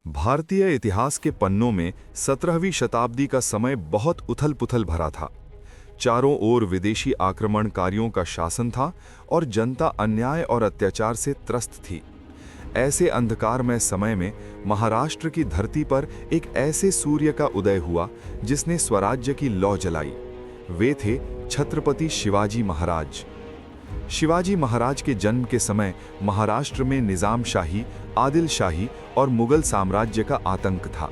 भारतीय इतिहास के पन्नों में 17वीं शताब्दी का समय बहुत उथल-पुथल भरा था। चारों ओर विदेशी आक्रमणकारियों का शासन था और जनता अन्याय और अत्याचार से त्रस्त थी। ऐसे अंधकारमय समय में महाराष्ट्र की धरती पर एक ऐसे सूर्य का उदय हुआ जिसने स्वराज्य की लौ जलाई। वे थे छत्रपति शिवाजी महाराज। शिवाजी महाराज के जन्म के समय महाराष्ट्र में निजाम शाही, आदिल शाही और मुगल साम्राज्य का आतंक था।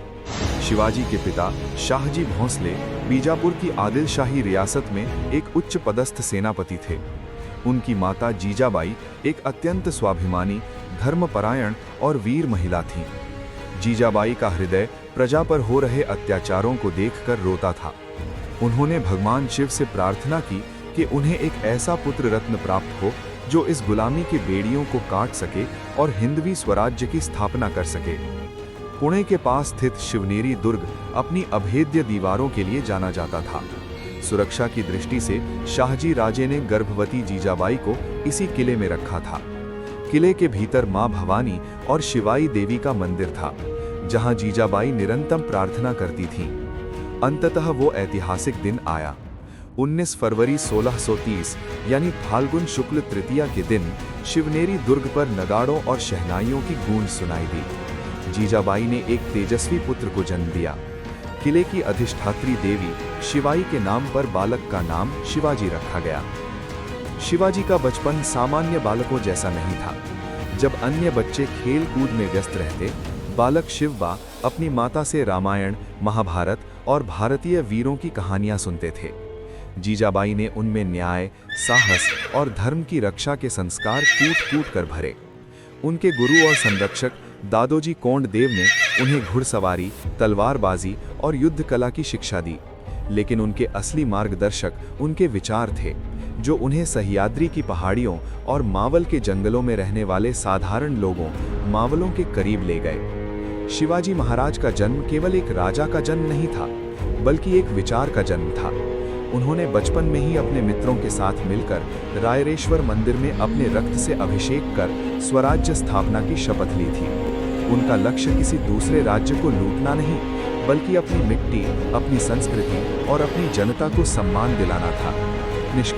शिवाजी के पिता शाहजी भोंसले बीजापुर की आदिल शाही रियासत में एक उच्च पदस्थ सेनापति थे। उनकी माता जीजाबाई एक अत्यंत स्वाभिमानी, धर्मपरायण और वीर महिला थीं। जीजाबाई का हृदय प्रजा पर हो रहे अत्याचारों को देखकर रोता था। उन्होंने भगवान शिव से प्रार्थना की कि उन्हें एक ऐसा पुत्र रत्न प्राप्त हो जो इस गुलामी के बेड़ियों को काट सके और हिंदवी स्वराज्य की स्थापना कर सके। पुणे के पास स्थित शिवनेरी दुर्ग अपनी अभेद्य दीवारों के लिए जाना जाता था। सुरक्षा की दृष्टि से शाहजी राजे ने गर्भवती जीजाबाई को इसी किले में रखा था। किले के भीतर मां भवानी और शिवाई देवी का मंदिर था, जहां जीजाबाई निरंतर प्रार्थना करती थीं। अंततः वो ऐतिहासिक दिन आया। 19 फरवरी 1630 यानी फाल्गुन शुक्ल तृतीया के दिन शिवनेरी दुर्ग पर नगाड़ों और शहनाइयों की गूंज सुनाई दी। जीजाबाई ने एक तेजस्वी पुत्र को जन्म दिया। किले की अधिष्ठात्री देवी शिवाई के नाम पर बालक का नाम शिवाजी रखा गया। शिवाजी का बचपन सामान्य बालकों जैसा नहीं था। जब अन्य बच्चे खेल कूद में व्यस्त रहते, बालक शिवबा अपनी माता से रामायण, महाभारत और भारतीय वीरों की कहानियां सुनते थे। जीजाबाई ने उनमें न्याय, साहस और धर्म की रक्षा के संस्कार कूट-कूट कर भरे। उनके गुरु और संरक्षक दादोजी कोंडदेव ने उन्हें घुड़सवारी, तलवारबाजी और युद्ध कला की शिक्षा दी। लेकिन उनके असली मार्गदर्शक उनके विचार थे, जो उन्हें सह्याद्री की पहाड़ियों और मावल के जंगलों में रहने वाले साधारण लोगों, मावलों के करीब ले गए। शिवाजी महाराज का जन्म केवल एक राजा का जन्म नहीं था, बल्कि एक विचार का जन्म था। उन्होंने बचपन में ही अपने मित्रों के साथ मिलकर रायरेश्वर मंदिर में अपने रक्त से अभिषेक कर स्वराज्य स्थापना की शपथ ली थी। उनका लक्ष्य किसी दूसरे राज्य को लूटना नहीं, बल्कि अपनी मिट्टी, अपनी संस्कृति और अपनी जनता को सम्मान दिलाना था। निष्कर्ष